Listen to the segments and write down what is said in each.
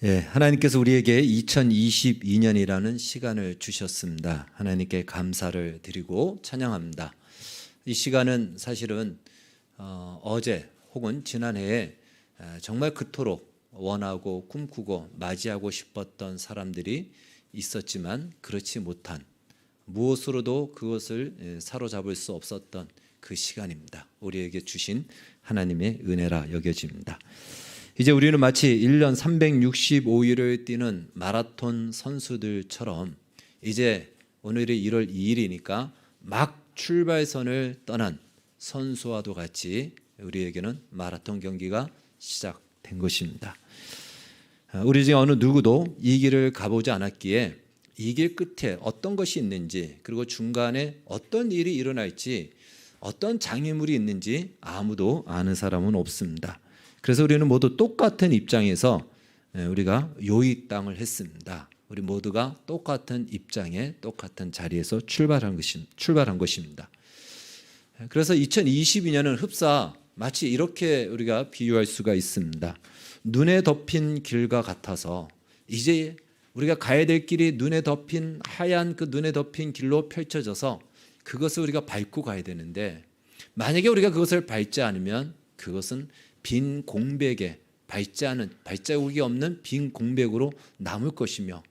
예, 하나님께서 우리에게 2022년이라는 시간을 주셨습니다. 하나님께 감사를 드리고 찬양합니다. 이 시간은 사실은 어제 혹은 지난해에 정말 그토록 원하고 꿈꾸고 맞이하고 싶었던 사람들이 있었지만 그렇지 못한, 무엇으로도 그것을 사로잡을 수 없었던 그 시간입니다. 우리에게 주신 하나님의 은혜라 여겨집니다. 이제 우리는 마치 1년 365일을 뛰는 마라톤 선수들처럼 이제 오늘이 1월 2일이니까 막 출발선을 떠난 선수와도 같이 우리에게는 마라톤 경기가 시작된 것입니다. 우리 중에 어느 누구도 이 길을 가보지 않았기에 이 길 끝에 어떤 것이 있는지, 그리고 중간에 어떤 일이 일어날지, 어떤 장애물이 있는지 아무도 아는 사람은 없습니다. 그래서 우리는 모두 똑같은 입장에서 우리가 요이 땅을 했습니다. 우리 모두가 똑같은 입장에 똑같은 자리에서 출발한 것입니다. 그래서 2022년은 흡사 마치 이렇게 우리가 비유할 수가 있습니다. 눈에 덮인 길과 같아서 이제 우리가 가야 될 길이 눈에 덮인 하얀 그 눈에 덮인 길로 펼쳐져서 그것을 우리가 밟고 가야 되는데, 만약에 우리가 그것을 밟지 않으면 그것은 빈 공백에, 밟지 않은, 발자국이 없는 빈 공백으로 남을 것이며,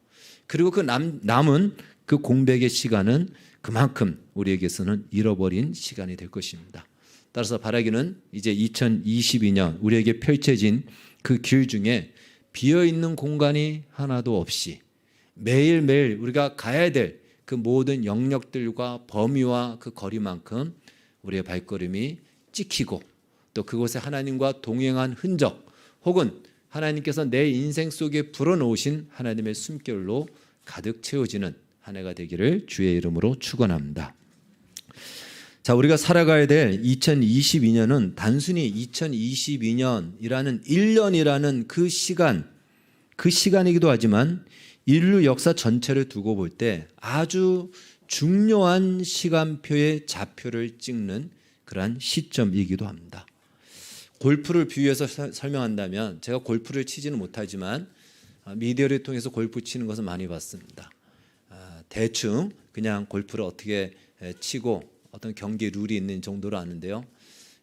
그리고 그 남은 그 공백의 시간은 그만큼 우리에게서는 잃어버린 시간이 될 것입니다. 따라서 바라기는 이제 2022년 우리에게 펼쳐진 그 길 중에 비어있는 공간이 하나도 없이 매일매일 우리가 가야 될 그 모든 영역들과 범위와 그 거리만큼 우리의 발걸음이 찍히고, 또 그곳에 하나님과 동행한 흔적, 혹은 하나님께서 내 인생 속에 불어넣으신 하나님의 숨결로 가득 채워지는 한 해가 되기를 주의 이름으로 축원합니다. 자, 우리가 살아가야 될 2022년은 단순히 2022년이라는 1년이라는 그 시간이기도 하지만 인류 역사 전체를 두고 볼 때 아주 중요한 시간표의 좌표를 찍는 그러한 시점이기도 합니다. 골프를 비유해서 설명한다면, 제가 골프를 치지는 못하지만 미디어를 통해서 골프 치는 것을 많이 봤습니다. 대충 그냥 골프를 어떻게 치고 어떤 경기 룰이 있는 정도로 아는데요.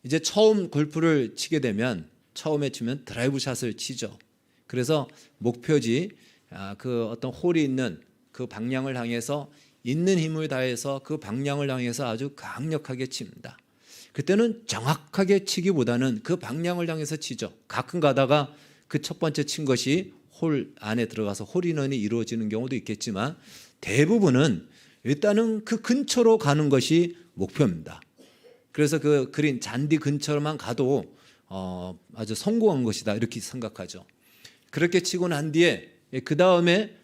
이제 처음 골프를 치게 되면 처음에 치면 드라이브 샷을 치죠. 그래서 목표지, 그 어떤 홀이 있는 그 방향을 향해서 있는 힘을 다해서 그 방향을 향해서 아주 강력하게 칩니다. 그때는 정확하게 치기보다는 그 방향을 향해서 치죠. 가끔 가다가 그 첫 번째 친 것이 홀 안에 들어가서 홀인원이 이루어지는 경우도 있겠지만 대부분은 일단은 그 근처로 가는 것이 목표입니다. 그래서 그 그린 잔디 근처로만 가도 아주 성공한 것이다 이렇게 생각하죠. 그렇게 치고 난 뒤에 그 다음에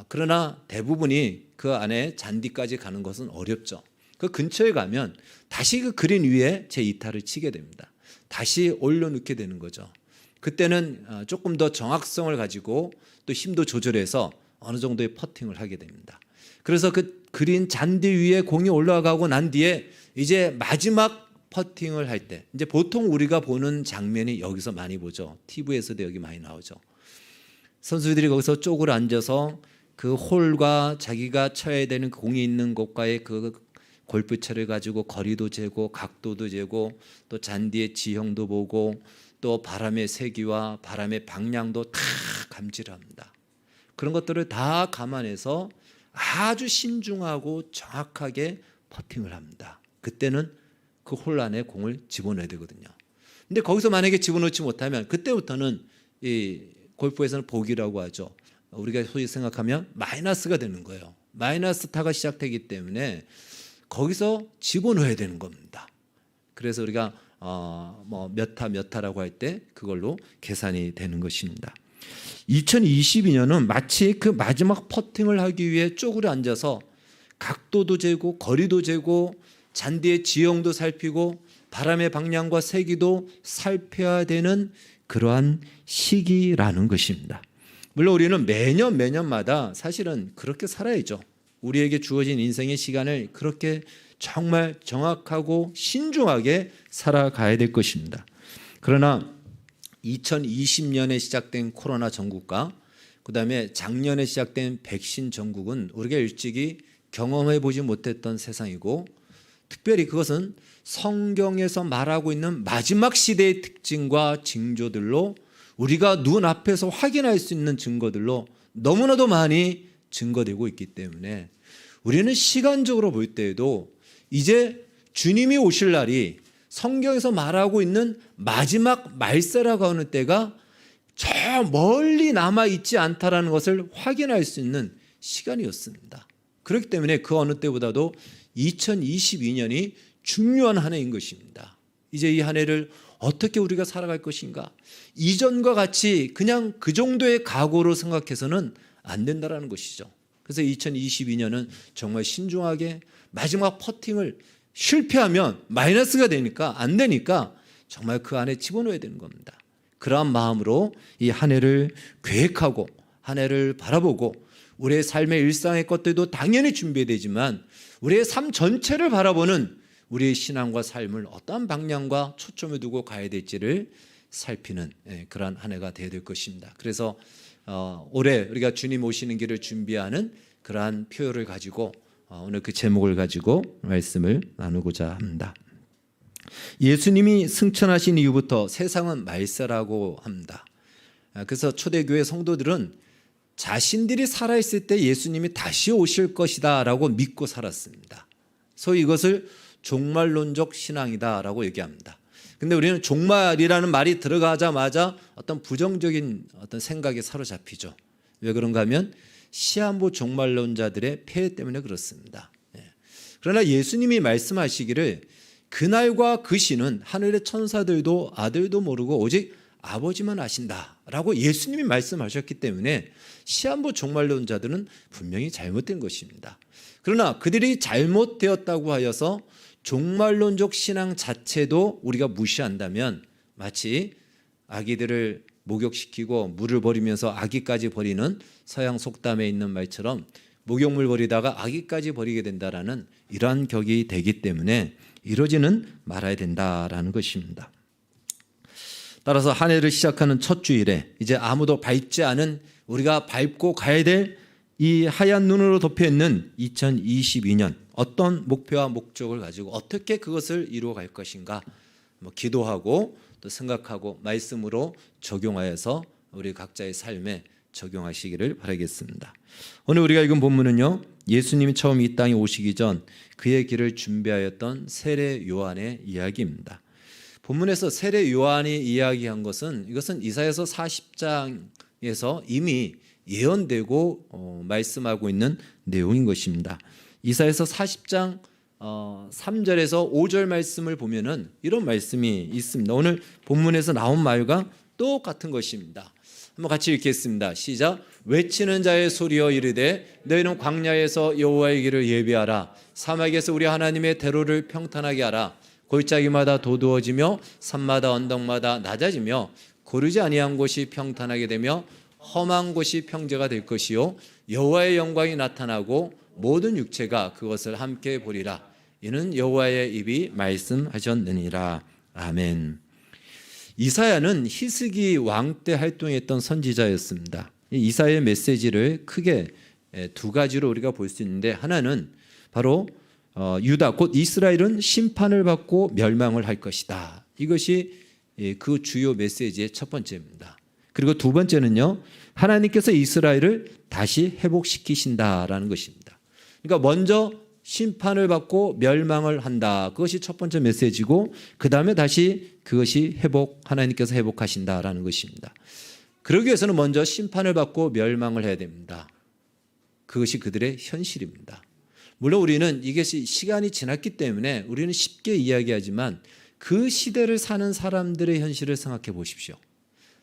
그러나 대부분이 그 안에 잔디까지 가는 것은 어렵죠. 그 근처에 가면 다시 그 그린 위에 제 2타를 치게 됩니다. 다시 올려놓게 되는 거죠. 그때는 조금 더 정확성을 가지고 또 힘도 조절해서 어느 정도의 퍼팅을 하게 됩니다. 그래서 그 그린 잔디 위에 공이 올라가고 난 뒤에 이제 마지막 퍼팅을 할 때, 이제 보통 우리가 보는 장면이 여기서 많이 보죠. TV에서도 여기 많이 나오죠. 선수들이 거기서 쪼그려 앉아서 그 홀과 자기가 쳐야 되는 공이 있는 곳과의 그 골프채를 가지고 거리도 재고 각도도 재고 또 잔디의 지형도 보고 또 바람의 세기와 바람의 방향도 다 감지를 합니다. 그런 것들을 다 감안해서 아주 신중하고 정확하게 퍼팅을 합니다. 그때는 그 홀 안에 공을 집어넣어야 되거든요. 근데 거기서 만약에 집어넣지 못하면 그때부터는 이 골프에서는 보기라고 하죠. 우리가 소위 생각하면 마이너스가 되는 거예요. 마이너스 타가 시작되기 때문에 거기서 집어넣어야 되는 겁니다. 그래서 우리가 몇 타라고 할 때 그걸로 계산이 되는 것입니다. 2022년은 마치 그 마지막 퍼팅을 하기 위해 쪼그려 앉아서 각도도 재고 거리도 재고 잔디의 지형도 살피고 바람의 방향과 세기도 살펴야 되는 그러한 시기라는 것입니다. 물론 우리는 매년마다 사실은 그렇게 살아야죠. 우리에게 주어진 인생의 시간을 그렇게 정말 정확하고 신중하게 살아가야 될 것입니다. 그러나 2020년에 시작된 코로나 전국과 그다음에 작년에 시작된 백신 전국은 우리가 일찍이 경험해 보지 못했던 세상이고, 특별히 그것은 성경에서 말하고 있는 마지막 시대의 특징과 징조들로 우리가 눈앞에서 확인할 수 있는 증거들로 너무나도 많이 증거되고 있기 때문에 우리는 시간적으로 볼 때에도 이제 주님이 오실 날이 성경에서 말하고 있는 마지막 말세라고 하는 때가 저 멀리 남아있지 않다라는 것을 확인할 수 있는 시간이었습니다. 그렇기 때문에 그 어느 때보다도 2022년이 중요한 한 해인 것입니다. 이제 이 한 해를 어떻게 우리가 살아갈 것인가, 이전과 같이 그냥 그 정도의 각오로 생각해서는 안 된다라는 것이죠. 그래서 2022년은 정말 신중하게 마지막 퍼팅을 실패하면 마이너스가 되니까, 안 되니까 정말 그 안에 집어넣어야 되는 겁니다. 그러한 마음으로 이 한 해를 계획하고 한 해를 바라보고 우리의 삶의 일상의 것들도 당연히 준비되지만 우리의 삶 전체를 바라보는 우리의 신앙과 삶을 어떠한 방향과 초점을 두고 가야 될지를 살피는 그러한 한 해가 되어야 될 것입니다. 그래서 올해 우리가 주님 오시는 길을 준비하는 그러한 표현을 가지고 오늘 그 제목을 가지고 말씀을 나누고자 합니다. 예수님이 승천하신 이후부터 세상은 말세라고 합니다. 그래서 초대교회 성도들은 자신들이 살아있을 때 예수님이 다시 오실 것이다 라고 믿고 살았습니다. 소위 이것을 종말론적 신앙이다 라고 얘기합니다. 근데 우리는 종말이라는 말이 들어가자마자 어떤 부정적인 어떤 생각에 사로잡히죠. 왜 그런가 하면 시한부 종말론자들의 폐해 때문에 그렇습니다. 그러나 예수님이 말씀하시기를 그날과 그 시는 하늘의 천사들도 아들도 모르고 오직 아버지만 아신다라고 예수님이 말씀하셨기 때문에 시한부 종말론자들은 분명히 잘못된 것입니다. 그러나 그들이 잘못되었다고 하여서 종말론적 신앙 자체도 우리가 무시한다면 마치 아기들을 목욕시키고 물을 버리면서 아기까지 버리는 서양 속담에 있는 말처럼 목욕물 버리다가 아기까지 버리게 된다라는 이러한 격이 되기 때문에 이러지는 말아야 된다라는 것입니다. 따라서 한 해를 시작하는 첫 주일에 이제 아무도 밟지 않은 우리가 밟고 가야 될 이 하얀 눈으로 덮여있는 2022년 어떤 목표와 목적을 가지고 어떻게 그것을 이루어갈 것인가 기도하고 또 생각하고 말씀으로 적용하여서 우리 각자의 삶에 적용하시기를 바라겠습니다. 오늘 우리가 읽은 본문은요, 예수님이 처음 이 땅에 오시기 전 그의 길을 준비하였던 세례 요한의 이야기입니다. 본문에서 세례 요한이 이야기한 것은 이것은 이사야서 40장에서 이미 예언되고 말씀하고 있는 내용인 것입니다. 이사야서 40장 3절에서 5절 말씀을 보면은 이런 말씀이 있습니다. 오늘 본문에서 나온 말과 똑같은 것입니다. 한번 같이 읽겠습니다. 시작. 외치는 자의 소리여 이르되 너희는 광야에서 여호와의 길을 예비하라. 사막에서 우리 하나님의 대로를 평탄하게 하라. 골짜기마다 도두어지며 산마다 언덕마다 낮아지며 고르지 아니한 곳이 평탄하게 되며 험한 곳이 평지가 될 것이요 여호와의 영광이 나타나고 모든 육체가 그것을 함께 보리라. 이는 여호와의 입이 말씀하셨느니라. 아멘. 이사야는 히스기 왕 때 활동했던 선지자였습니다. 이사야의 메시지를 크게 두 가지로 우리가 볼 수 있는데, 하나는 바로 유다 곧 이스라엘은 심판을 받고 멸망을 할 것이다. 이것이 그 주요 메시지의 첫 번째입니다. 그리고 두 번째는요, 하나님께서 이스라엘을 다시 회복시키신다라는 것입니다. 그러니까 먼저 심판을 받고 멸망을 한다. 그것이 첫 번째 메시지고, 그 다음에 다시 그것이 하나님께서 회복하신다라는 것입니다. 그러기 위해서는 먼저 심판을 받고 멸망을 해야 됩니다. 그것이 그들의 현실입니다. 물론 우리는 이것이 시간이 지났기 때문에 우리는 쉽게 이야기하지만 그 시대를 사는 사람들의 현실을 생각해 보십시오.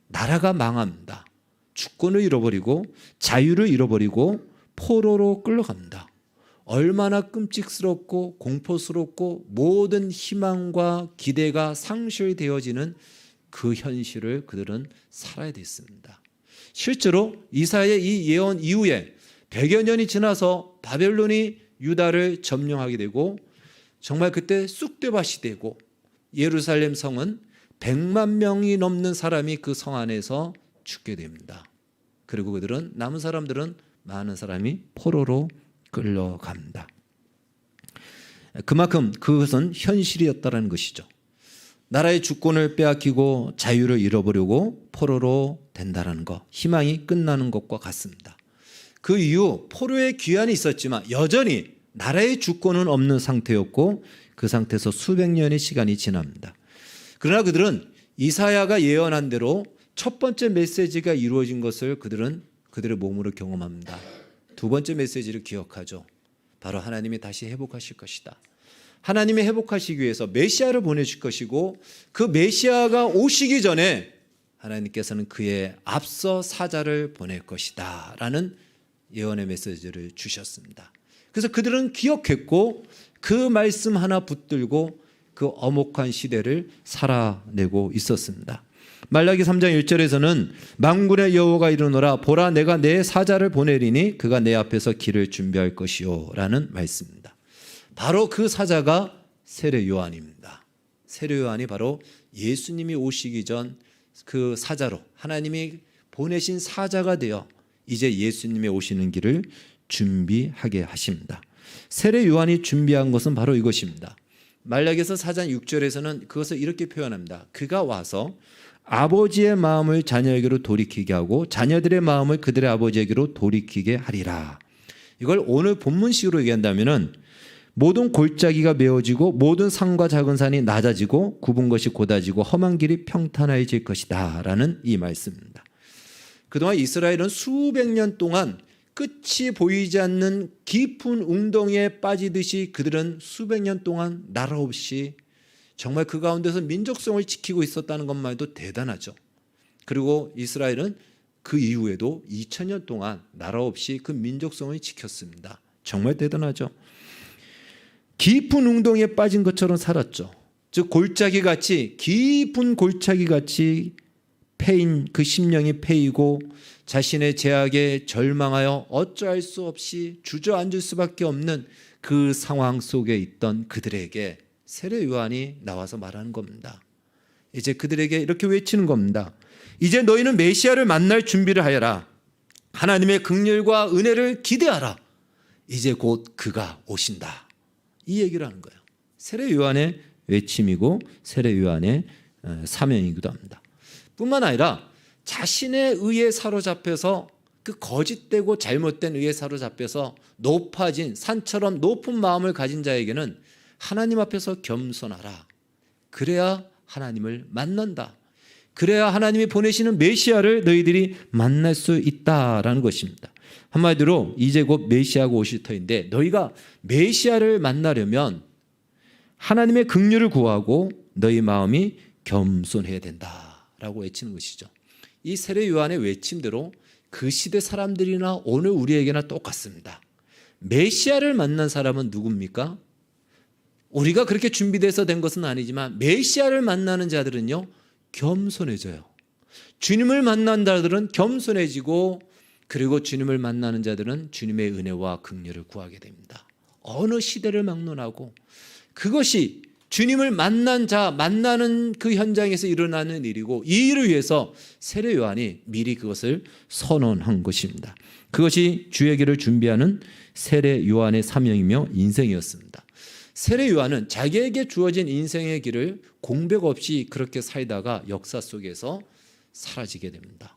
나라가 망합니다. 주권을 잃어버리고 자유를 잃어버리고 포로로 끌려갑니다. 얼마나 끔찍스럽고 공포스럽고 모든 희망과 기대가 상실되어지는 그 현실을 그들은 살아야 됐습니다. 실제로 이사야의 이 예언 이후에 100여 년이 지나서 바벨론이 유다를 점령하게 되고 정말 그때 쑥대밭이 되고 예루살렘 성은 100만 명이 넘는 사람이 그 성 안에서 죽게 됩니다. 그리고 그들은 남은 사람들은 많은 사람이 포로로 끌려갑니다. 그만큼 그것은 현실이었다는 것이죠. 나라의 주권을 빼앗기고 자유를 잃어버리고 포로로 된다는 것, 희망이 끝나는 것과 같습니다. 그 이후 포로의 귀환이 있었지만 여전히 나라의 주권은 없는 상태였고 그 상태에서 수백 년의 시간이 지납니다. 그러나 그들은 이사야가 예언한 대로 첫 번째 메시지가 이루어진 것을 그들은 그들의 몸으로 경험합니다. 두 번째 메시지를 기억하죠. 바로 하나님이 다시 회복하실 것이다. 하나님이 회복하시기 위해서 메시아를 보내실 것이고 그 메시아가 오시기 전에 하나님께서는 그의 앞서 사자를 보낼 것이다 라는 예언의 메시지를 주셨습니다. 그래서 그들은 기억했고 그 말씀 하나 붙들고 그 엄혹한 시대를 살아내고 있었습니다. 말라기 3장 1절에서는 만군의 여호와가 이르노라 보라 내가 내 사자를 보내리니 그가 내 앞에서 길을 준비할 것이요 라는 말씀입니다. 바로 그 사자가 세례 요한입니다. 세례 요한이 바로 예수님이 오시기 전 그 사자로 하나님이 보내신 사자가 되어 이제 예수님이 오시는 길을 준비하게 하십니다. 세례 요한이 준비한 것은 바로 이것입니다. 말라기서 4장 6절에서는 그것을 이렇게 표현합니다. 그가 와서 아버지의 마음을 자녀에게로 돌이키게 하고 자녀들의 마음을 그들의 아버지에게로 돌이키게 하리라. 이걸 오늘 본문식으로 얘기한다면은 모든 골짜기가 메어지고 모든 산과 작은 산이 낮아지고 굽은 것이 곧아지고 험한 길이 평탄해질 것이다 라는 이 말씀입니다. 그동안 이스라엘은 수백 년 동안 끝이 보이지 않는 깊은 웅덩이에 빠지듯이 그들은 수백 년 동안 나라 없이 정말 그 가운데서 민족성을 지키고 있었다는 것만 해도 대단하죠. 그리고 이스라엘은 그 이후에도 2000년 동안 나라 없이 그 민족성을 지켰습니다. 정말 대단하죠. 깊은 웅덩이에 빠진 것처럼 살았죠. 즉 골짜기같이 깊은 골짜기같이 패인 그 심령이 패이고 자신의 죄악에 절망하여 어찌할 수 없이 주저앉을 수밖에 없는 그 상황 속에 있던 그들에게 세례 요한이 나와서 말하는 겁니다. 이제 그들에게 이렇게 외치는 겁니다. 이제 너희는 메시아를 만날 준비를 하여라. 하나님의 긍휼과 은혜를 기대하라. 이제 곧 그가 오신다. 이 얘기를 하는 거예요. 세례 요한의 외침이고 세례 요한의 사명이기도 합니다. 뿐만 아니라 자신의 의에 사로잡혀서 그 거짓되고 잘못된 의에 사로잡혀서 높아진 산처럼 높은 마음을 가진 자에게는 하나님 앞에서 겸손하라. 그래야 하나님을 만난다. 그래야 하나님이 보내시는 메시아를 너희들이 만날 수 있다라는 것입니다. 한마디로 이제 곧 메시아가 오실 터인데 너희가 메시아를 만나려면 하나님의 긍휼을 구하고 너희 마음이 겸손해야 된다라고 외치는 것이죠. 이 세례 요한의 외침대로 그 시대 사람들이나 오늘 우리에게나 똑같습니다. 메시아를 만난 사람은 누굽니까? 우리가 그렇게 준비돼서 된 것은 아니지만 메시아를 만나는 자들은요 겸손해져요. 주님을 만난 자들은 겸손해지고 그리고 주님을 만나는 자들은 주님의 은혜와 긍휼을 구하게 됩니다. 어느 시대를 막론하고 그것이 주님을 만난 자 만나는 그 현장에서 일어나는 일이고 이 일을 위해서 세례 요한이 미리 그것을 선언한 것입니다. 그것이 주의 길을 준비하는 세례 요한의 사명이며 인생이었습니다. 세례 요한은 자기에게 주어진 인생의 길을 공백 없이 그렇게 살다가 역사 속에서 사라지게 됩니다.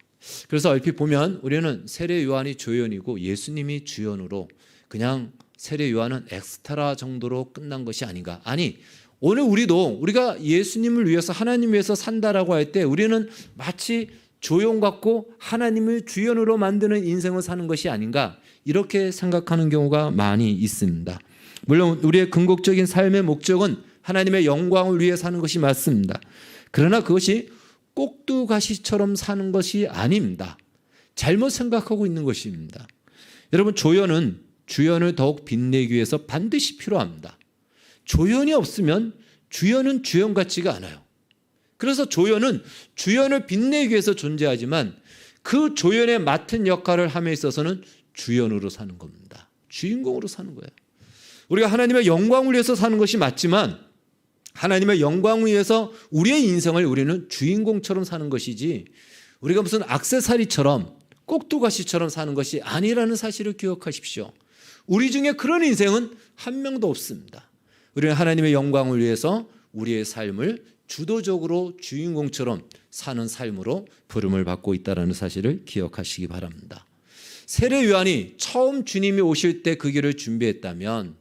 그래서 얼핏 보면 우리는 세례 요한이 조연이고 예수님이 주연으로 그냥 세례 요한은 엑스트라 정도로 끝난 것이 아닌가. 아니 오늘 우리가 예수님을 위해서 하나님 위해서 산다라고 할 때 우리는 마치 조연 같고 하나님을 주연으로 만드는 인생을 사는 것이 아닌가 이렇게 생각하는 경우가 많이 있습니다. 물론 우리의 궁극적인 삶의 목적은 하나님의 영광을 위해 사는 것이 맞습니다. 그러나 그것이 꼭두가시처럼 사는 것이 아닙니다. 잘못 생각하고 있는 것입니다. 여러분 조연은 주연을 더욱 빛내기 위해서 반드시 필요합니다. 조연이 없으면 주연은 주연 같지가 않아요. 그래서 조연은 주연을 빛내기 위해서 존재하지만 그 조연에 맡은 역할을 함에 있어서는 주연으로 사는 겁니다. 주인공으로 사는 거예요. 우리가 하나님의 영광을 위해서 사는 것이 맞지만 하나님의 영광을 위해서 우리의 인생을 우리는 주인공처럼 사는 것이지 우리가 무슨 액세서리처럼 꼭두가시처럼 사는 것이 아니라는 사실을 기억하십시오. 우리 중에 그런 인생은 한 명도 없습니다. 우리는 하나님의 영광을 위해서 우리의 삶을 주도적으로 주인공처럼 사는 삶으로 부름을 받고 있다는 사실을 기억하시기 바랍니다. 세례 요한이 처음 주님이 오실 때 그 길을 준비했다면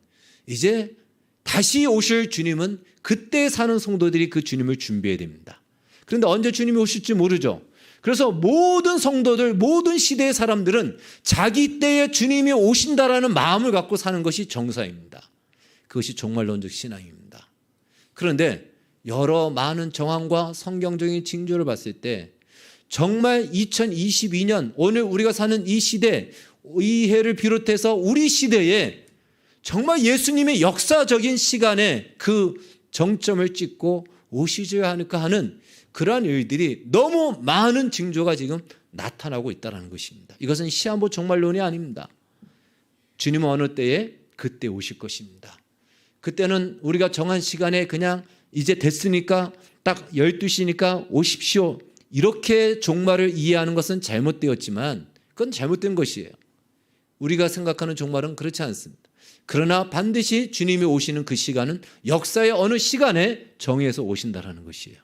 이제 다시 오실 주님은 그때 사는 성도들이 그 주님을 준비해야 됩니다. 그런데 언제 주님이 오실지 모르죠. 그래서 모든 성도들, 모든 시대의 사람들은 자기 때에 주님이 오신다라는 마음을 갖고 사는 것이 정상입니다. 그것이 종말론적 신앙입니다. 그런데 여러 많은 정황과 성경적인 징조를 봤을 때 정말 2022년 오늘 우리가 사는 이 시대, 이 해를 비롯해서 우리 시대에 정말 예수님의 역사적인 시간에 그 정점을 찍고 오시지 않을까 하는 그러한 일들이 너무 많은 징조가 지금 나타나고 있다는 것입니다. 이것은 시한부 종말론이 아닙니다. 주님은 어느 때에 그때 오실 것입니다. 그때는 우리가 정한 시간에 그냥 이제 됐으니까 딱 12시니까 오십시오. 이렇게 종말을 이해하는 것은 잘못되었지만 그건 잘못된 것이에요. 우리가 생각하는 종말은 그렇지 않습니다. 그러나 반드시 주님이 오시는 그 시간은 역사의 어느 시간에 정해서 오신다라는 것이에요.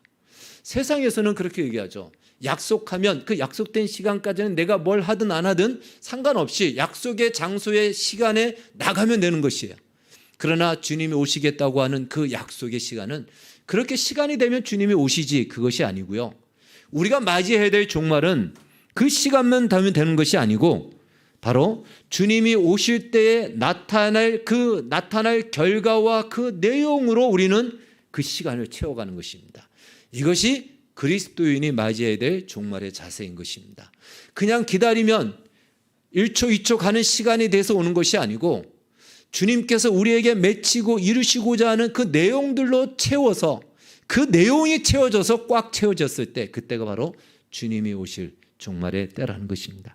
세상에서는 그렇게 얘기하죠. 약속하면 그 약속된 시간까지는 내가 뭘 하든 안 하든 상관없이 약속의 장소의 시간에 나가면 되는 것이에요. 그러나 주님이 오시겠다고 하는 그 약속의 시간은 그렇게 시간이 되면 주님이 오시지 그것이 아니고요. 우리가 맞이해야 될 종말은 그 시간만 되면 되는 것이 아니고 바로 주님이 오실 때에 나타날 결과와 그 내용으로 우리는 그 시간을 채워가는 것입니다. 이것이 그리스도인이 맞이해야 될 종말의 자세인 것입니다. 그냥 기다리면 1초 2초 가는 시간이 돼서 오는 것이 아니고 주님께서 우리에게 맺히고 이루시고자 하는 그 내용들로 채워서 그 내용이 채워져서 꽉 채워졌을 때 그때가 바로 주님이 오실 종말의 때라는 것입니다.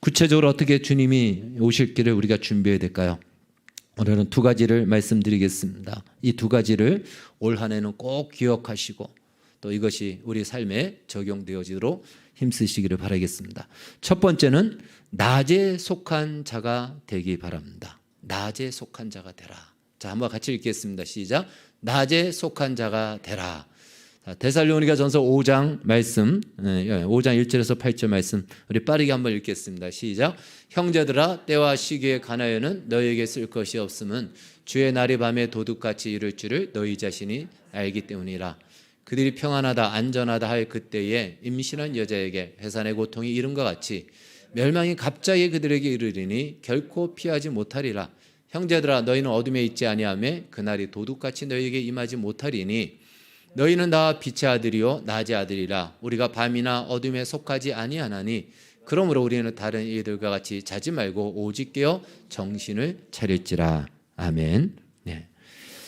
구체적으로 어떻게 주님이 오실 길을 우리가 준비해야 될까요? 오늘은 두 가지를 말씀드리겠습니다. 이 두 가지를 올 한 해는 꼭 기억하시고 또 이것이 우리 삶에 적용되어지도록 힘쓰시기를 바라겠습니다. 첫 번째는 낮에 속한 자가 되기 바랍니다. 낮에 속한 자가 되라. 자, 한번 같이 읽겠습니다. 시작. 낮에 속한 자가 되라. 데살로니가 전서 5장 말씀, 5장 1절에서 8절 말씀 우리 빠르게 한번 읽겠습니다. 시작. 형제들아 때와 시기에 관하여는 너희에게 쓸 것이 없음은 주의 날이 밤에 도둑같이 이를 줄을 너희 자신이 알기 때문이라. 그들이 평안하다 안전하다 할 그때에 임신한 여자에게 해산의 고통이 이름과 같이 멸망이 갑자기 그들에게 이르리니 결코 피하지 못하리라. 형제들아 너희는 어둠에 있지 아니하며 그날이 도둑같이 너희에게 임하지 못하리니 너희는 나와 빛의 아들이요 낮의 아들이라. 우리가 밤이나 어둠에 속하지 아니하나니 그러므로 우리는 다른 이들과 같이 자지 말고 오직 깨어 정신을 차릴지라. 아멘. 네.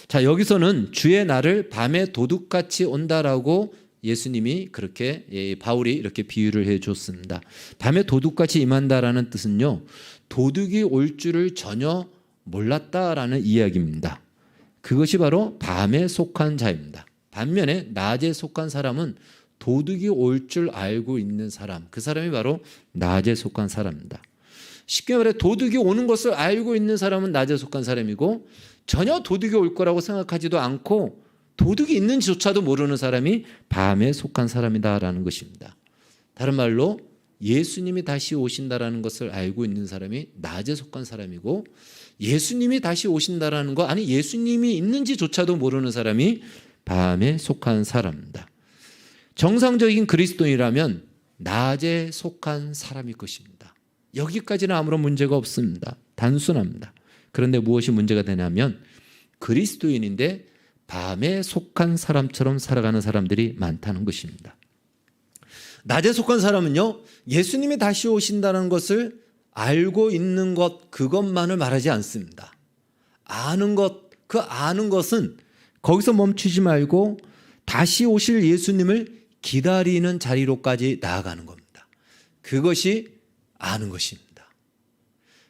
자, 여기서는 주의 날을 밤에 도둑같이 온다라고 예수님이 그렇게 바울이 이렇게 비유를 해줬습니다. 밤에 도둑같이 임한다라는 뜻은요, 도둑이 올 줄을 전혀 몰랐다라는 이야기입니다. 그것이 바로 밤에 속한 자입니다. 반면에 낮에 속한 사람은 도둑이 올 줄 알고 있는 사람, 그 사람이 바로 낮에 속한 사람입니다. 쉽게 말해 도둑이 오는 것을 알고 있는 사람은 낮에 속한 사람이고 전혀 도둑이 올 거라고 생각하지도 않고 도둑이 있는지조차도 모르는 사람이 밤에 속한 사람이다라는 것입니다. 다른 말로 예수님이 다시 오신다라는 것을 알고 있는 사람이 낮에 속한 사람이고 예수님이 다시 오신다라는 거 아니 예수님이 있는지조차도 모르는 사람이 밤에 속한 사람입니다. 정상적인 그리스도인이라면 낮에 속한 사람일 것입니다. 여기까지는 아무런 문제가 없습니다. 단순합니다. 그런데 무엇이 문제가 되냐면 그리스도인인데 밤에 속한 사람처럼 살아가는 사람들이 많다는 것입니다. 낮에 속한 사람은요, 예수님이 다시 오신다는 것을 알고 있는 것, 그것만을 말하지 않습니다. 아는 것, 그 아는 것은 거기서 멈추지 말고 다시 오실 예수님을 기다리는 자리로까지 나아가는 겁니다. 그것이 아는 것입니다.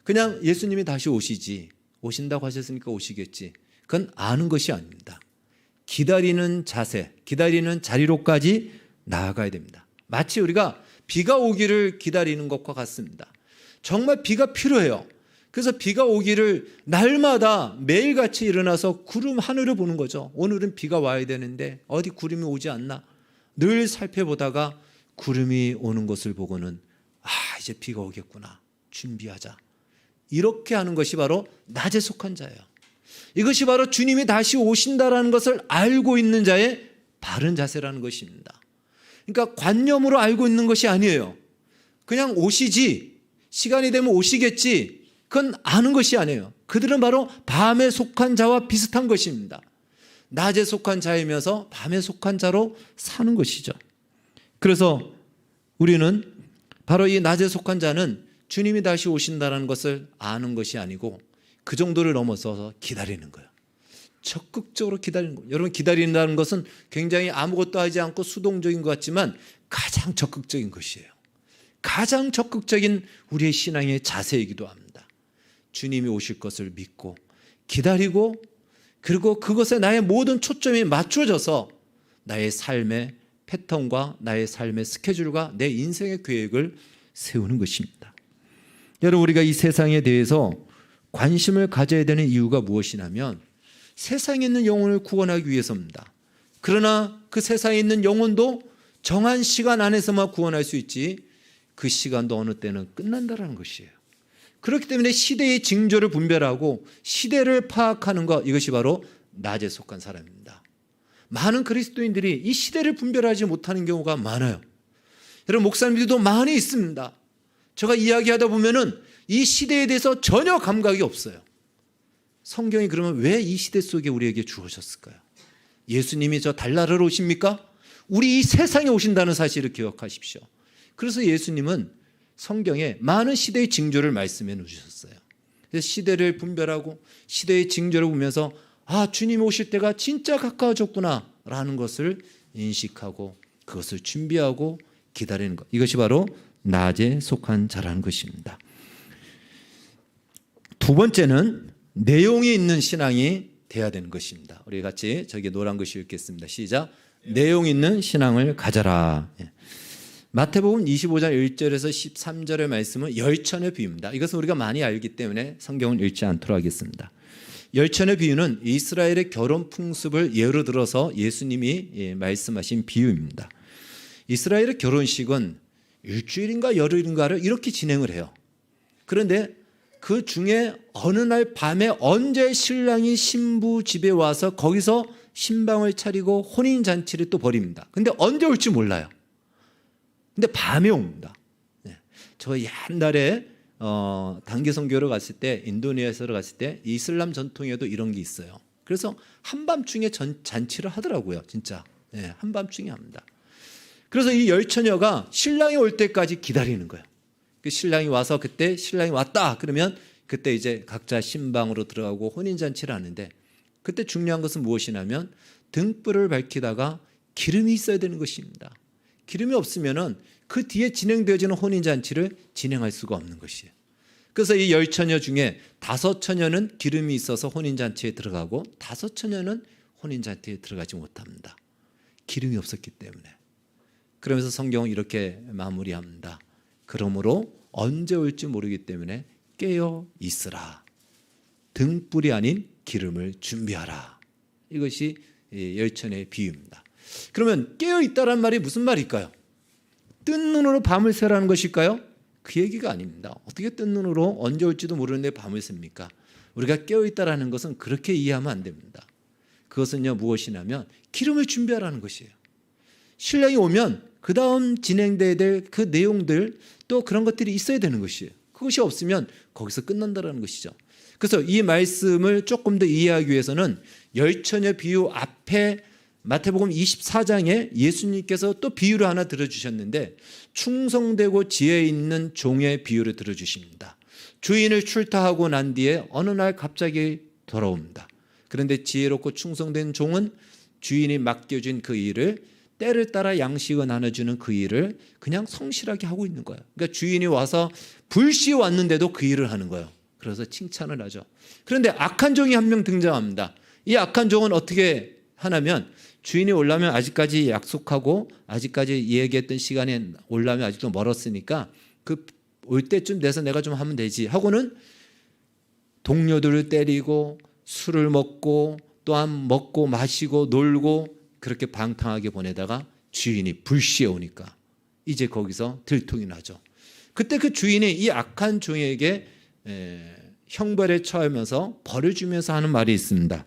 그냥 예수님이 다시 오신다고 하셨으니까 오시겠지. 그건 아는 것이 아닙니다. 기다리는 자세, 기다리는 자리로까지 나아가야 됩니다. 마치 우리가 비가 오기를 기다리는 것과 같습니다. 정말 비가 필요해요. 그래서 비가 오기를 날마다 매일같이 일어나서 구름 하늘을 보는 거죠. 오늘은 비가 와야 되는데 어디 구름이 오지 않나 늘 살펴보다가 구름이 오는 것을 보고는 이제 비가 오겠구나, 준비하자, 이렇게 하는 것이 바로 낮에 속한 자예요. 이것이 바로 주님이 다시 오신다라는 것을 알고 있는 자의 바른 자세라는 것입니다. 그러니까 관념으로 알고 있는 것이 아니에요. 그냥 오시지, 시간이 되면 오시겠지, 그건 아는 것이 아니에요. 그들은 바로 밤에 속한 자와 비슷한 것입니다. 낮에 속한 자이면서 밤에 속한 자로 사는 것이죠. 그래서 우리는 바로 이 낮에 속한 자는 주님이 다시 오신다는 것을 아는 것이 아니고 그 정도를 넘어서서 기다리는 거예요. 적극적으로 기다리는 거예요. 여러분, 기다린다는 것은 굉장히 아무것도 하지 않고 수동적인 것 같지만 가장 적극적인 것이에요. 가장 적극적인 우리의 신앙의 자세이기도 합니다. 주님이 오실 것을 믿고 기다리고, 그리고 그것에 나의 모든 초점이 맞춰져서 나의 삶의 패턴과 나의 삶의 스케줄과 내 인생의 계획을 세우는 것입니다. 여러분, 우리가 이 세상에 대해서 관심을 가져야 되는 이유가 무엇이냐면 세상에 있는 영혼을 구원하기 위해서입니다. 그러나 그 세상에 있는 영혼도 정한 시간 안에서만 구원할 수 있지 그 시간도 어느 때는 끝난다는 것이에요. 그렇기 때문에 시대의 징조를 분별하고 시대를 파악하는 것, 이것이 바로 낮에 속한 사람입니다. 많은 그리스도인들이 이 시대를 분별하지 못하는 경우가 많아요. 여러분, 목사님들도 많이 있습니다. 제가 이야기하다 보면은 이 시대에 대해서 전혀 감각이 없어요. 성경이 그러면 왜 이 시대 속에 우리에게 주어졌을까요? 예수님이 저 달나라로 오십니까? 우리 이 세상에 오신다는 사실을 기억하십시오. 그래서 예수님은 성경에 많은 시대의 징조를 말씀해 놓으셨어요. 그래서 시대를 분별하고 시대의 징조를 보면서 주님이 오실 때가 진짜 가까워졌구나 라는 것을 인식하고 그것을 준비하고 기다리는 것, 이것이 바로 낮에 속한 자라는 것입니다. 두 번째는 내용이 있는 신앙이 돼야 되는 것입니다. 우리 같이 저기 노란 글씨 읽겠습니다. 시작. 내용 있는 신앙을 가져라. 마태복음 25장 1절에서 13절의 말씀은 열천의 비유입니다. 이것은 우리가 많이 알기 때문에 성경을 읽지 않도록 하겠습니다. 열천의 비유는 이스라엘의 결혼 풍습을 예로 들어서 예수님이 말씀하신 비유입니다. 이스라엘의 결혼식은 일주일인가 열흘인가를 이렇게 진행을 해요. 그런데 그 중에 어느 날 밤에 언제 신랑이 신부 집에 와서 거기서 신방을 차리고 혼인잔치를 또 벌입니다. 근데 언제 올지 몰라요. 근데 밤에 옵니다. 저 옛날에 단기 선교를 갔을 때, 인도네시아를 갔을 때 이슬람 전통에도 이런 게 있어요. 그래서 한밤중에 잔치를 하더라고요. 진짜 한밤중에 합니다. 그래서 이 열처녀가 신랑이 올 때까지 기다리는 거예요. 그 신랑이 와서 그때 신랑이 왔다 그러면 그때 이제 각자 신방으로 들어가고 혼인잔치를 하는데, 그때 중요한 것은 무엇이냐면 등불을 밝히다가 기름이 있어야 되는 것입니다. 기름이 없으면은 그 뒤에 진행되어지는 혼인잔치를 진행할 수가 없는 것이에요. 그래서 이 10처녀 중에 5처녀는 기름이 있어서 혼인잔치에 들어가고 5처녀는 혼인잔치에 들어가지 못합니다. 기름이 없었기 때문에. 그러면서 성경은 이렇게 마무리합니다. 그러므로 언제 올지 모르기 때문에 깨어 있으라. 등불이 아닌 기름을 준비하라. 이것이 10처녀의 비유입니다. 그러면 깨어있다란 말이 무슨 말일까요? 뜬 눈으로 밤을 새라는 것일까요? 그 얘기가 아닙니다. 어떻게 뜬 눈으로 언제 올지도 모르는데 밤을 셉니까? 우리가 깨어있다라는 것은 그렇게 이해하면 안 됩니다. 그것은요, 무엇이냐면 기름을 준비하라는 것이에요. 신랑이 오면 그 다음 진행돼야 될 그 내용들, 또 그런 것들이 있어야 되는 것이에요. 그것이 없으면 거기서 끝난다는 것이죠. 그래서 이 말씀을 조금 더 이해하기 위해서는 열처녀 비유 앞에 마태복음 24장에 예수님께서 또 비유를 하나 들어주셨는데, 충성되고 지혜 있는 종의 비유를 들어주십니다. 주인을 출타하고 난 뒤에 어느 날 갑자기 돌아옵니다. 그런데 지혜롭고 충성된 종은 주인이 맡겨준 그 일을, 때를 따라 양식을 나눠주는 그 일을 그냥 성실하게 하고 있는 거예요. 그러니까 주인이 와서 불시 왔는데도 그 일을 하는 거예요. 그래서 칭찬을 하죠. 그런데 악한 종이 한 명 등장합니다. 이 악한 종은 어떻게 하냐면 주인이 오려면 아직까지 약속하고 아직까지 얘기했던 시간에 오려면 아직도 멀었으니까 그 올 때쯤 돼서 내가 좀 하면 되지 하고는 동료들을 때리고 술을 먹고 또한 먹고 마시고 놀고 그렇게 방탕하게 보내다가 주인이 불시에 오니까 이제 거기서 들통이 나죠. 그때 그 주인이 이 악한 종에게 형벌에 처하면서 벌을 주면서 하는 말이 있습니다.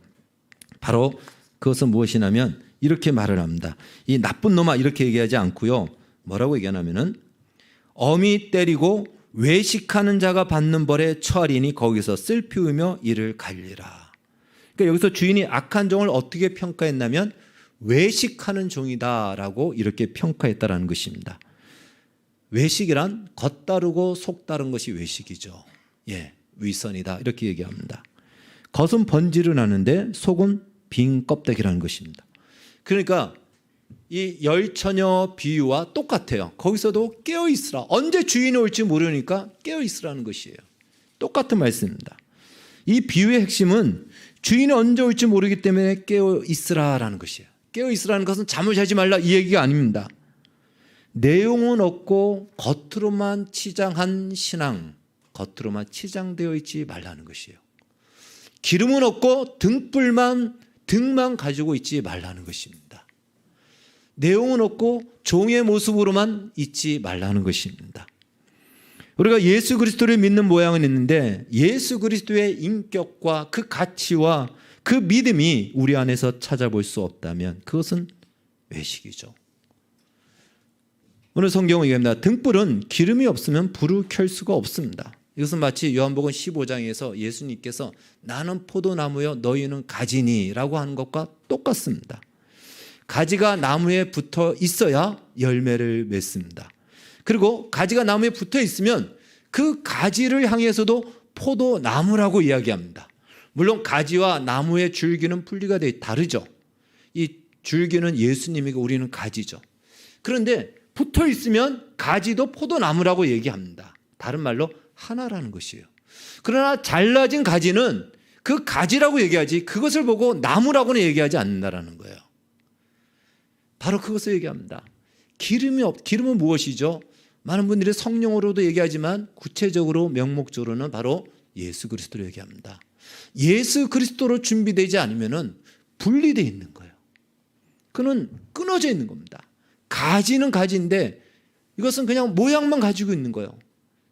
바로 그것은 무엇이냐면 이렇게 말을 합니다. 이 나쁜 놈아 이렇게 얘기하지 않고요. 뭐라고 얘기하냐면은 엄히 때리고 외식하는 자가 받는 벌에 처하리니 거기서 슬피 울며 이를 갈리라. 그러니까 여기서 주인이 악한 종을 어떻게 평가했냐면 외식하는 종이다라고 이렇게 평가했다라는 것입니다. 외식이란 겉다르고 속다른 것이 외식이죠. 예, 위선이다 이렇게 얘기합니다. 겉은 번지를 하는데 속은 빈 껍데기라는 것입니다. 그러니까 이 열처녀 비유와 똑같아요. 거기서도 깨어있으라. 언제 주인이 올지 모르니까 깨어있으라는 것이에요. 똑같은 말씀입니다. 이 비유의 핵심은 주인이 언제 올지 모르기 때문에 깨어있으라라는 것이에요. 깨어있으라는 것은 잠을 자지 말라 이 얘기가 아닙니다. 내용은 없고 겉으로만 치장한 신앙, 겉으로만 치장되어 있지 말라는 것이에요. 기름은 없고 등만 가지고 있지 말라는 것입니다. 내용은 없고 종의 모습으로만 있지 말라는 것입니다. 우리가 예수 그리스도를 믿는 모양은 있는데 예수 그리스도의 인격과 그 가치와 그 믿음이 우리 안에서 찾아볼 수 없다면 그것은 외식이죠. 오늘 성경은 얘기합니다. 등불은 기름이 없으면 불을 켤 수가 없습니다. 이것은 마치 요한복음 15장에서 예수님께서 나는 포도나무여 너희는 가지니 라고 하는 것과 똑같습니다. 가지가 나무에 붙어 있어야 열매를 맺습니다. 그리고 가지가 나무에 붙어 있으면 그 가지를 향해서도 포도나무라고 이야기합니다. 물론 가지와 나무의 줄기는 분리가 되어 다르죠. 이 줄기는 예수님이고 우리는 가지죠. 그런데 붙어 있으면 가지도 포도나무라고 얘기합니다. 다른 말로 하나라는 것이에요. 그러나 잘라진 가지는 그 가지라고 얘기하지 그것을 보고 나무라고는 얘기하지 않는다라는 거예요. 바로 그것을 얘기합니다. 기름은 무엇이죠? 많은 분들이 성령으로도 얘기하지만 구체적으로 명목적으로는 바로 예수 그리스도로 얘기합니다. 예수 그리스도로 준비되지 않으면 분리되어 있는 거예요. 그는 끊어져 있는 겁니다. 가지는 가지인데 이것은 그냥 모양만 가지고 있는 거예요.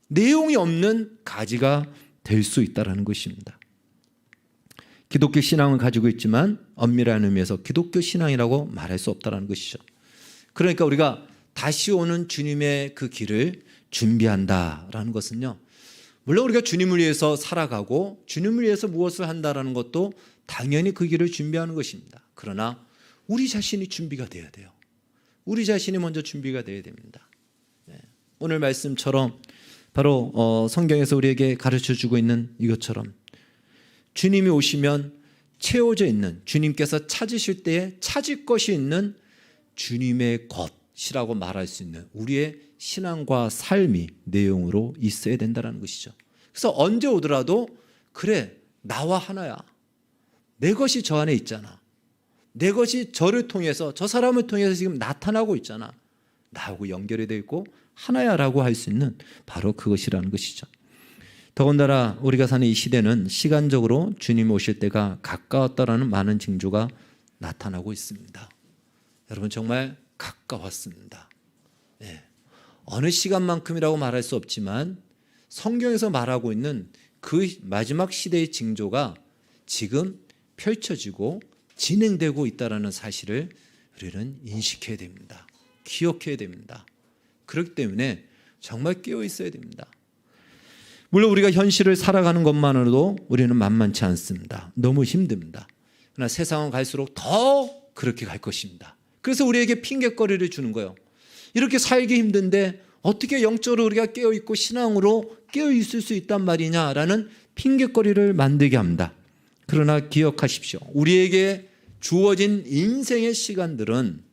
내용이 없는 가지가 될 수 있다는 것입니다. 기독교 신앙을 가지고 있지만 엄밀한 의미에서 기독교 신앙이라고 말할 수 없다는 것이죠. 그러니까 우리가 다시 오는 주님의 그 길을 준비한다라는 것은요. 물론 우리가 주님을 위해서 살아가고 주님을 위해서 무엇을 한다라는 것도 당연히 그 길을 준비하는 것입니다. 그러나 우리 자신이 준비가 돼야 돼요. 우리 자신이 먼저 준비가 돼야 됩니다. 오늘 말씀처럼 바로 성경에서 우리에게 가르쳐주고 있는 이것처럼 주님이 오시면 채워져 있는 주님께서 찾으실 때에 찾을 것이 있는 주님의 것이라고 말할 수 있는 우리의 신앙과 삶이 내용으로 있어야 된다는 것이죠. 그래서 언제 오더라도 그래 나와 하나야. 내 것이 저 안에 있잖아. 내 것이 저를 통해서 저 사람을 통해서 지금 나타나고 있잖아. 나하고 연결이 되어 있고 하나야라고 할 수 있는 바로 그것이라는 것이죠. 더군다나 우리가 사는 이 시대는 시간적으로 주님 오실 때가 가까웠다라는 많은 징조가 나타나고 있습니다. 여러분 정말 가까웠습니다. 네. 어느 시간만큼이라고 말할 수 없지만 성경에서 말하고 있는 그 마지막 시대의 징조가 지금 펼쳐지고 진행되고 있다는 사실을 우리는 인식해야 됩니다. 기억해야 됩니다. 그렇기 때문에 정말 깨어 있어야 됩니다. 물론 우리가 현실을 살아가는 것만으로도 우리는 만만치 않습니다. 너무 힘듭니다. 그러나 세상은 갈수록 더 그렇게 갈 것입니다. 그래서 우리에게 핑계거리를 주는 거예요. 이렇게 살기 힘든데 어떻게 영적으로 우리가 깨어있고 신앙으로 깨어있을 수 있단 말이냐라는 핑계거리를 만들게 합니다. 그러나 기억하십시오. 우리에게 주어진 인생의 시간들은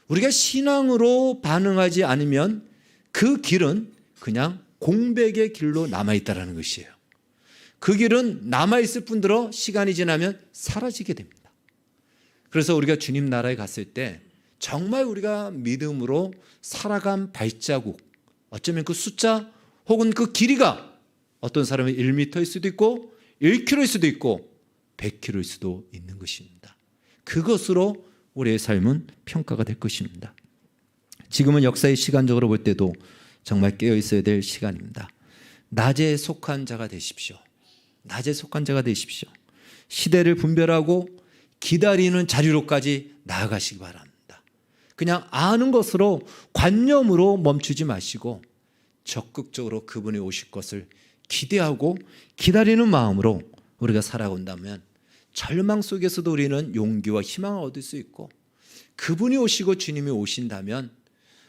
우리가 신앙으로 반응하지 않으면 그 길은 그냥 공백의 길로 남아있다는 것이에요. 그 길은 남아있을 뿐더러 시간이 지나면 사라지게 됩니다. 그래서 우리가 주님 나라에 갔을 때 정말 우리가 믿음으로 살아간 발자국, 어쩌면 그 숫자 혹은 그 길이가 어떤 사람은 1m일 수도 있고 1km일 수도 있고 100km일 수도 있는 것입니다. 그것으로 우리의 삶은 평가가 될 것입니다. 지금은 역사의 시간적으로 볼 때도 정말 깨어 있어야 될 시간입니다. 낮에 속한 자가 되십시오. 낮에 속한 자가 되십시오. 시대를 분별하고 기다리는 자리로까지 나아가시기 바랍니다. 그냥 아는 것으로 관념으로 멈추지 마시고 적극적으로 그분이 오실 것을 기대하고 기다리는 마음으로 우리가 살아온다면 절망 속에서도 우리는 용기와 희망을 얻을 수 있고, 그분이 오시고 주님이 오신다면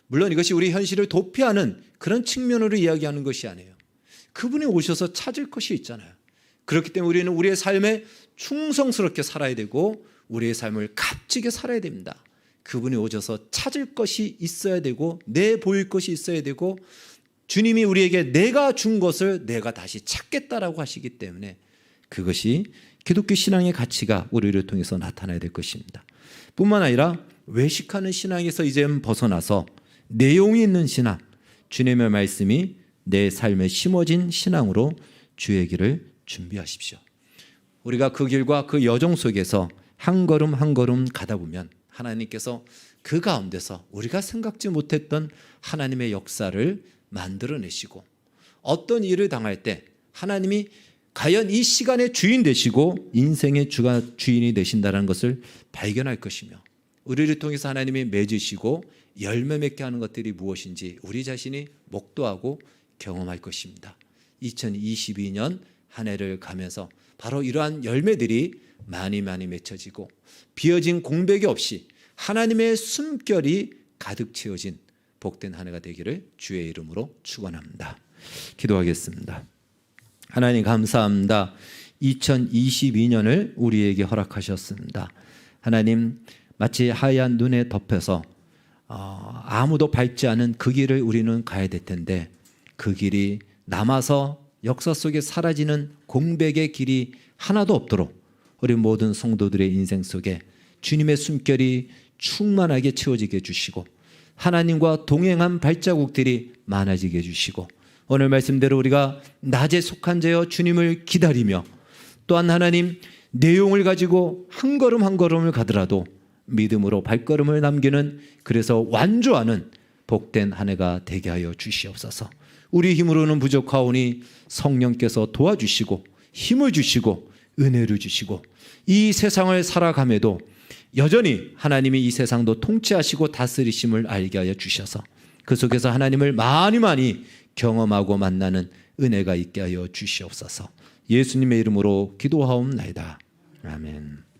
물론 이것이 우리 현실을 도피하는 그런 측면으로 이야기하는 것이 아니에요. 그분이 오셔서 찾을 것이 있잖아요. 그렇기 때문에 우리는 우리의 삶에 충성스럽게 살아야 되고 우리의 삶을 값지게 살아야 됩니다. 그분이 오셔서 찾을 것이 있어야 되고 내보일 것이 있어야 되고, 주님이 우리에게 내가 준 것을 내가 다시 찾겠다라고 하시기 때문에 그것이 기독교 신앙의 가치가 우리를 통해서 나타나야 될 것입니다. 뿐만 아니라 외식하는 신앙에서 이제 벗어나서 내용이 있는 신앙, 주님의 말씀이 내 삶에 심어진 신앙으로 주의 길을 준비하십시오. 우리가 그 길과 그 여정 속에서 한 걸음 한 걸음 가다 보면 하나님께서 그 가운데서 우리가 생각지 못했던 하나님의 역사를 만들어내시고, 어떤 일을 당할 때 하나님이 과연 이 시간의 주인 되시고 인생의 주인이 되신다는 것을 발견할 것이며, 우리를 통해서 하나님이 맺으시고 열매 맺게 하는 것들이 무엇인지 우리 자신이 목도하고 경험할 것입니다. 2022년 한 해를 가면서 바로 이러한 열매들이 많이 맺혀지고 비어진 공백이 없이 하나님의 숨결이 가득 채워진 복된 한 해가 되기를 주의 이름으로 축원합니다. 기도하겠습니다. 하나님 감사합니다. 2022년을 우리에게 허락하셨습니다. 하나님, 마치 하얀 눈에 덮여서 아무도 밟지 않은 그 길을 우리는 가야 될 텐데, 그 길이 남아서 역사 속에 사라지는 공백의 길이 하나도 없도록 우리 모든 성도들의 인생 속에 주님의 숨결이 충만하게 채워지게 해주시고, 하나님과 동행한 발자국들이 많아지게 해주시고, 오늘 말씀대로 우리가 낮에 속한 자여 주님을 기다리며, 또한 하나님 내용을 가지고 한 걸음 한 걸음을 가더라도 믿음으로 발걸음을 남기는, 그래서 완주하는 복된 한 해가 되게 하여 주시옵소서. 우리 힘으로는 부족하오니 성령께서 도와주시고 힘을 주시고 은혜를 주시고, 이 세상을 살아감에도 여전히 하나님이 이 세상도 통치하시고 다스리심을 알게 하여 주셔서 그 속에서 하나님을 많이 경험하고 만나는 은혜가 있게 하여 주시옵소서. 예수님의 이름으로 기도하옵나이다. 아멘.